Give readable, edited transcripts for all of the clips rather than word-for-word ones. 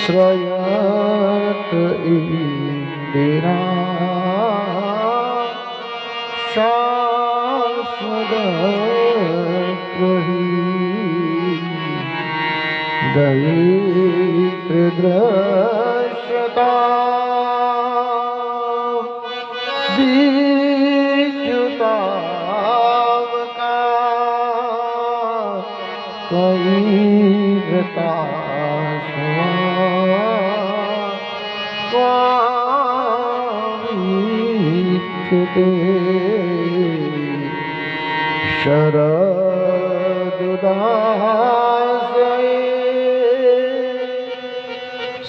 श्रयत इंदिरा दयित्र दृश्यता दीजुतावका कईरता स्वामीक्षते शरदुदासये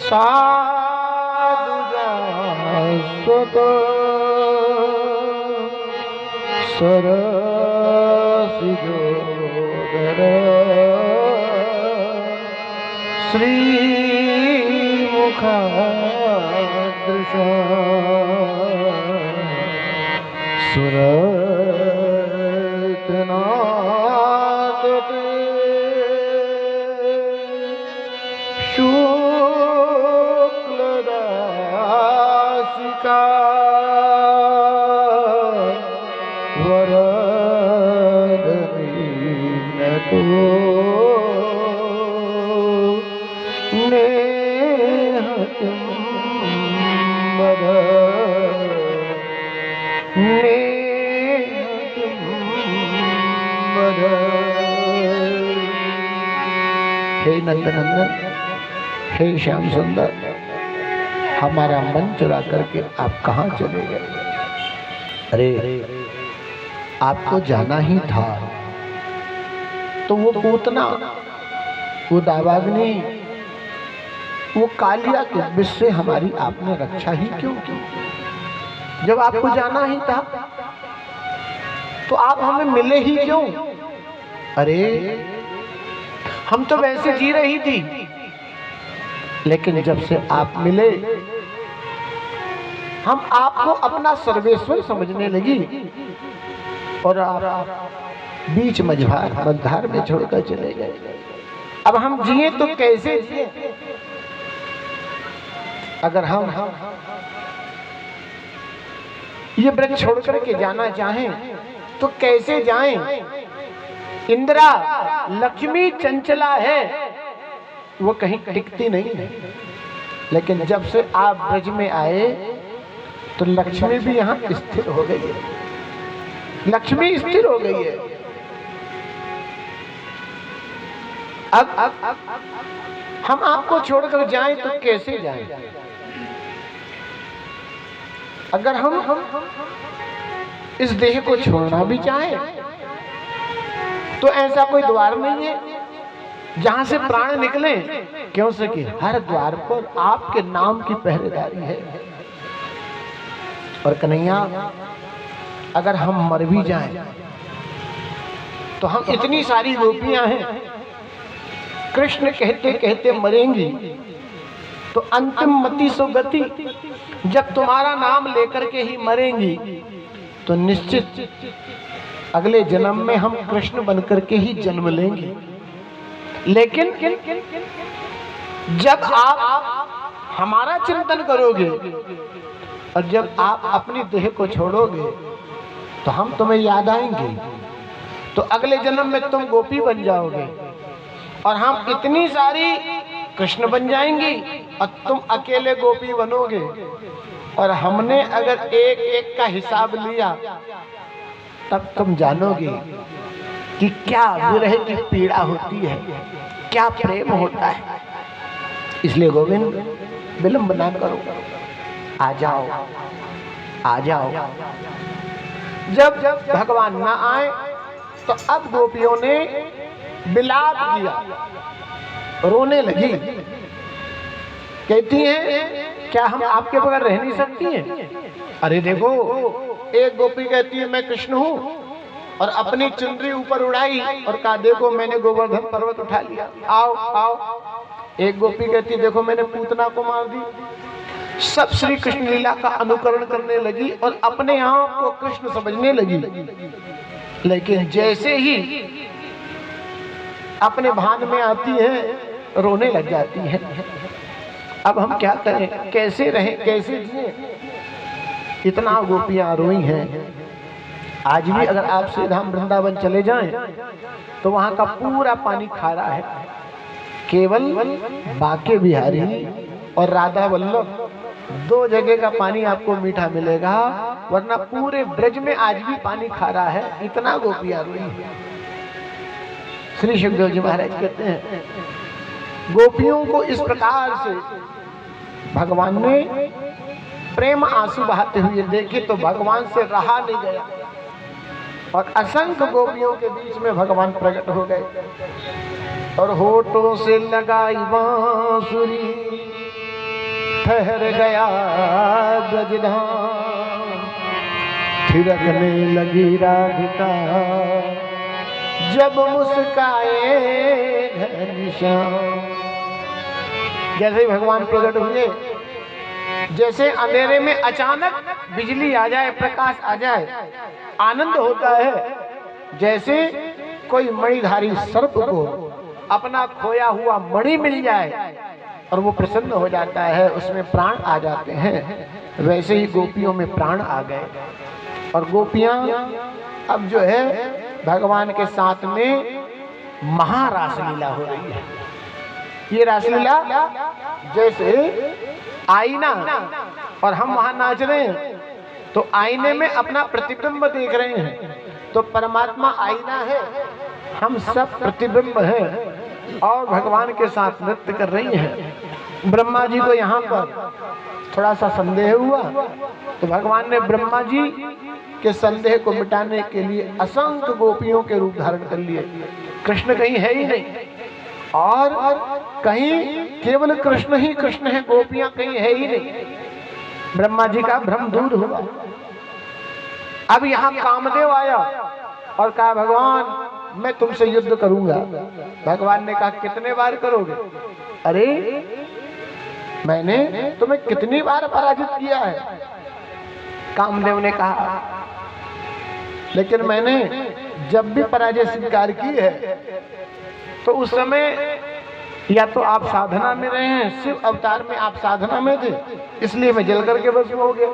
साधुजास्वत सरसिजोदर श्रीमुखदृश सुरतनाते शुक्लदासिका वरदनीनतो हे नंदनंदन, हे श्याम सुंदर, हमारा मन चुरा करके आप कहाँ चले गए? अरे आपको जाना ही था तो वो पूतना, वो दावाग्नि, वो कालिया के विष से हमारी आपने रक्षा ही क्यों की? जब आपको जाना ही था तो आप हमें मिले ही क्यों? अरे हम तो वैसे जी रही थी, लेकिन जब से आप मिले हम आपको अपना सर्वेश्वर समझने लगी और आप बीच मझधार में छोड़कर चले गए। अब हम जिए तो कैसे जिए? अगर हम ये ब्रज छोड़ करके जाना चाहें तो कैसे जाएं? इंदिरा लक्ष्मी चंचला है, वो कहीं टिकती नहीं है, लेकिन जब से आप ब्रज में आए तो लक्ष्मी भी यहाँ स्थिर हो गई है। लक्ष्मी स्थिर हो गई है। अब हम आपको छोड़कर जाएं तो कैसे जाएं? अगर हम इस देह को छोड़ना भी चाहें तो ऐसा कोई द्वार नहीं है जहां से प्राण निकले, क्यों से कि हर द्वार पर आपके नाम की पहरेदारी है। और कन्हैया, अगर हम मर भी जाएं तो हम इतनी सारी गोपियां हैं, कृष्ण कहते कहते मरेंगी तो अंतिम मति सो गति, जब तुम्हारा नाम लेकर के ही मरेंगी तो निश्चित अगले जन्म में हम कृष्ण बनकर के ही जन्म लेंगे। लेकिन जब आप हमारा चिंतन करोगे और जब आप अपनी देह को छोड़ोगे तो हम तुम्हें याद आएंगे, तो अगले जन्म में तुम गोपी बन जाओगे और हम इतनी सारी कृष्ण बन जाएंगी और तुम अकेले गोपी बनोगे। और हमने अगर एक एक का हिसाब लिया तब तुम जानोगे कि क्या विरह की पीड़ा होती है, क्या प्रेम होता है। इसलिए गोविंद, विलंब ना करो, आ जाओ, आ जाओ। जब भगवान ना आए तो अब गोपियों ने विलाप किया, रोने लगी। कहती हैं, क्या हम आपके बगैर रह नहीं सकती हैं? अरे देखो, एक गोपी कहती है मैं कृष्ण हूँ और अपनी चुनरी ऊपर उड़ाई और कहा देखो मैंने गोवर्धन पर्वत उठा लिया, आओ आओ। एक गोपी कहती देखो मैंने पूतना को मार दी। सब श्री कृष्ण लीला का अनुकरण करने लगी और अपने आप को कृष्ण समझने लगी। लेकिन जैसे ही अपने भान में आती है रोने लग जाती है। अब हम क्या करें, कैसे रहें, कैसे जिए। इतना गोपियां रोई हैं। आज भी अगर आप श्री धाम वृंदावन चले जाएं तो वहां का पूरा पानी खारा है। केवल बाके बिहारी और राधा वल्लभ दो जगह का पानी आपको मीठा मिलेगा, वरना पूरे ब्रज में आज भी पानी खारा है। इतना गोपियां रोई हैं। श्री सुखदेव जी महाराज कहते हैं, गोपियों को इस प्रकार से भगवान ने प्रेम आंसू बहाते हुए देखे तो भगवान से रहा नहीं गया, और असंख्य गोपियों के बीच में भगवान प्रकट हो गए और होठों से लगाई बांसुरी, ठहर गया ब्रजधाम, थिरकने लगी राधिका, जब मुस्काए घनश्याम। जैसे ही भगवान प्रकट हुए, जैसे अंधेरे में अचानक बिजली आ जाए, प्रकाश आ जाए, आनंद होता है। जैसे कोई मणिधारी सर्प को अपना खोया हुआ मणि मिल जाए और वो प्रसन्न हो जाता है, उसमें प्राण आ जाते हैं, वैसे ही गोपियों में प्राण आ गए। और गोपियां अब जो है भगवान के साथ में महारास लीला हो रही है। ये रासलीला जैसे आईना, और हम वहां नाच रहे हैं तो आईने में अपना प्रतिबिंब देख रहे हैं, तो परमात्मा आईना है, हम सब प्रतिबिंब हैं और भगवान के साथ नृत्य कर रही हैं। ब्रह्मा जी को यहाँ पर थोड़ा सा संदेह हुआ तो भगवान ने ब्रह्मा जी के संदेह को मिटाने के लिए असंख्य गोपियों के रूप धारण कर लिए। कृष्ण कहीं है ही नहीं, और कहीं केवल कृष्ण ही कृष्ण है, गोपियां कहीं है ही नहीं। ब्रह्मा जी का भ्रम दूर हुआ। अब यहाँ कामदेव आया और कहा, भगवान मैं तुमसे युद्ध करूंगा। भगवान ने कहा, कितने बार करोगे? अरे मैंने तुम्हें कितनी बार पराजित किया है। कामदेव ने कहा, लेकिन मैंने जब भी पराजय स्वीकार की है तो उस समय या तो आप साधना में रहे हैं, शिव अवतार में आप साधना में थे, इसलिए मैं जल करके भस्म हो गया।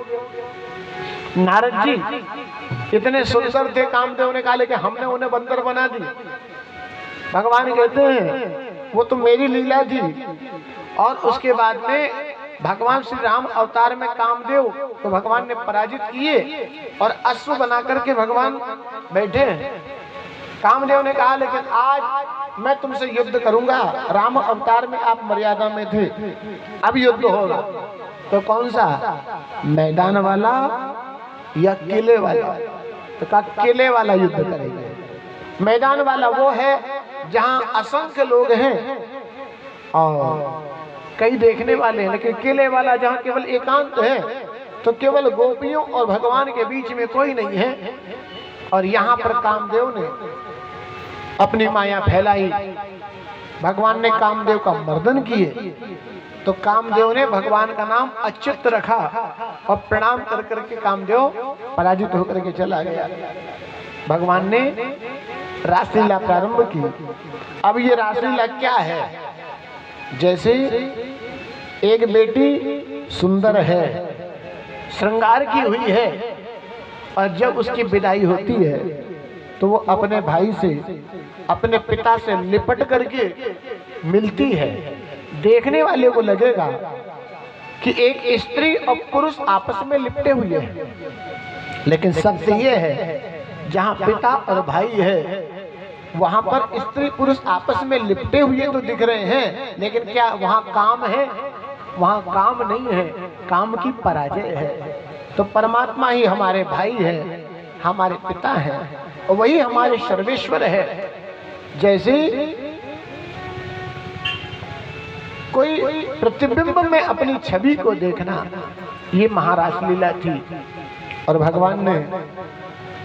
नारद जी इतने सुंदर थे, कामदेव ने कहा, लेकिन हमने उन्हें बंदर बना दी। भगवान कहते हैं वो तो मेरी लीला थी। और उसके बाद में भगवान श्री राम अवतार में कामदेव तो भगवान ने पराजित किए और अश्व बना करके भगवान बैठे। कामदेव ने कहा, लेकिन आज मैं तुमसे युद्ध करूंगा। राम अवतार में आप मर्यादा में थे, अब युद्ध होगा। तो कौन सा, मैदान वाला या किले वाला? तो कहा किले वाला युद्ध करेंगे। मैदान वाला वो है जहां असंख्य लोग हैं और कई देखने वाले हैं, लेकिन किले वाला जहां केवल एकांत है, तो केवल गोपियों और भगवान के बीच में कोई नहीं है। और यहाँ पर कामदेव ने अपनी माया फैलाई, भगवान ने कामदेव का मर्दन किए, तो कामदेव ने भगवान का नाम अच्युत रखा और प्रणाम कर करके कामदेव पराजित होकर के चला गया। भगवान ने रासलीला प्रारंभ की। अब ये रासलीला क्या है? जैसे एक बेटी सुंदर है, श्रृंगार की हुई है, और जब उसकी विदाई होती है तो वो अपने भाई से, अपने पिता से लिपट करके मिलती है। देखने वाले को लगेगा कि एक स्त्री और पुरुष आपस में लिपटे हुए हैं, लेकिन सत्य ये है जहां पिता और भाई है वहां पर स्त्री पुरुष आपस में लिपटे हुए तो दिख रहे हैं, लेकिन क्या वहां काम है? वहां काम नहीं है, काम की पराजय है। तो परमात्मा ही हमारे भाई है, हमारे पिता है, और वही हमारे सर्वेश्वर है। जैसे कोई प्रतिबिंब में अपनी छवि को देखना, ये महारास लीला थी। और भगवान ने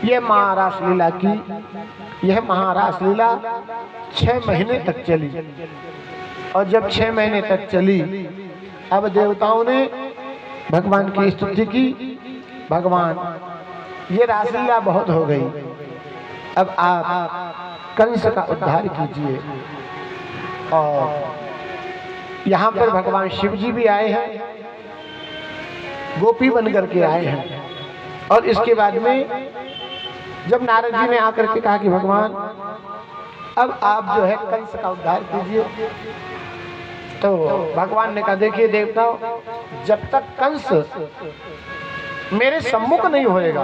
यह महारास लीला की। यह महारास लीला 6 महीने तक चली, और जब 6 महीने तक चली, अब देवताओं ने भगवान की स्तुति की। भगवान ये रासलीला बहुत हो गई, अब आप कंस का उद्धार कीजिए। और यहाँ पर भगवान शिव जी भी आए हैं, गोपी बन करके आए हैं। और इसके बाद में जब नारद जी ने आकर के कहा कि भगवान अब आप जो है कंस का उद्धार कीजिए, तो भगवान ने कहा देखिए देवताओं, जब तक कंस मेरे सम्मुख नहीं होएगा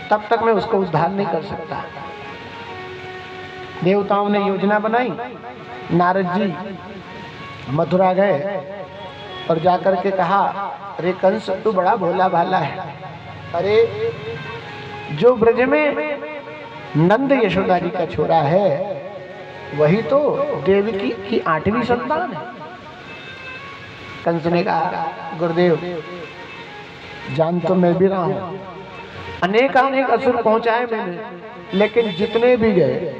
तब तक मैं उसको उद्धार नहीं कर सकता। देवताओं ने योजना बनाई, नारद जी मथुरा गए और जाकर के कहा अरे कंस तू बड़ा भोला भाला है, अरे जो ब्रज में नंद यशोदा जी का छोरा है वही तो देवकी की 8वीं संतान है। कंस ने कहा गुरुदेव जान तो मैं भी रहा हूं, अनेक असुर पहुंचाए मैंने, लेकिन जितने भी गए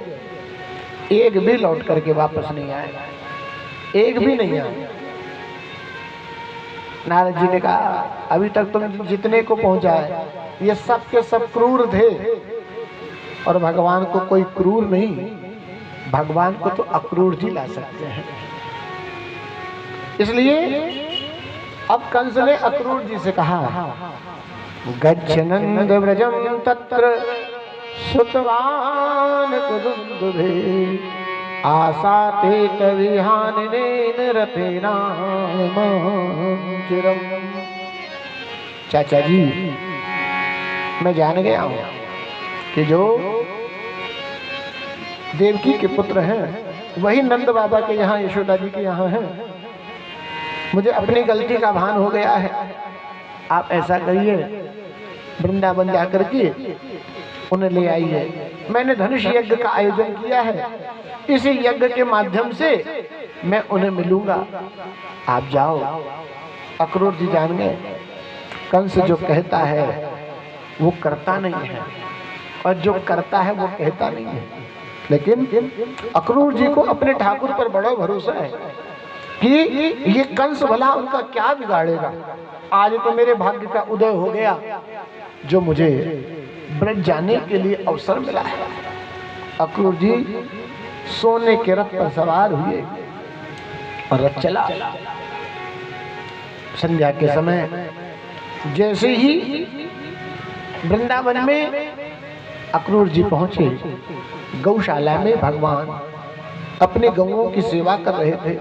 एक भी लौट करके वापस नहीं आए, एक भी नहीं आए। नारद जी ने कहा अभी तक तुम जितने को पहुंचाए ये सब के सब क्रूर थे, और भगवान को कोई क्रूर नहीं, भगवान को तो अक्रूर जी ला सकते हैं। इसलिए अब कंस ने अक्रूर जी से कहा गच्छ नंद व्रजम तत्र सुतवान कुदुन्दुभे आसाते तविहानेन रतेना चिरम। चाचा जी मैं जान गया हूं कि जो देवकी के पुत्र हैं वही नंद बाबा के यहाँ यशोदा जी के यहाँ हैं। मुझे अपनी गलती का भान हो गया है, आप ऐसा करिए वृंदावन जाकर के उन्हें ले आइए। मैंने धनुष यज्ञ का आयोजन किया है, इसी यज्ञ के माध्यम से मैं उन्हें मिलूंगा, आप जाओ। अक्रूर जी जान गए कंस जो कहता है वो करता नहीं है, और जो करता है वो कहता नहीं है। लेकिन अक्रूर जी को अपने ठाकुर पर बड़ा भरोसा है कि ये कंस भला उनका क्या बिगाड़ेगा। आज तो मेरे भाग्य का उदय हो गया जो मुझे ब्रज जाने के लिए अवसर मिला है। अक्रूर जी सोने के रथ पर सवार हुए और रथ चला। संध्या के समय जैसे ही वृंदावन में अक्रूर जी पहुंचे, गौशाला में भगवान अपने गौओं की सेवा कर रहे थे।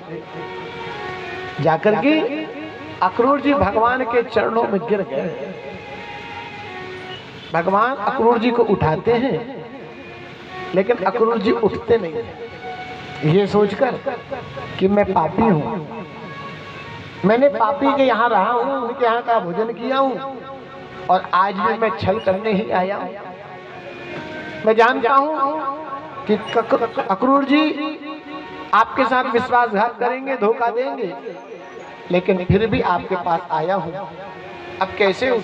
जाकर के अक्रूर जी भगवान के चरणों में गिर गए। भगवान अक्रूर जी को उठाते हैं, लेकिन अक्रूर जी उठते नहीं, ये सोचकर कि मैं पापी हूं, मैंने पापी के यहाँ रहा हूं, उनके यहाँ का भोजन किया हूं, और आज भी मैं छल करने ही आया हूं। मैं जानता हूं कि अक्रूर जी आपके साथ विश्वासघात करेंगे, धोखा देंगे, लेकिन फिर भी आपके पास आया हूं। अब कैसे उठूं?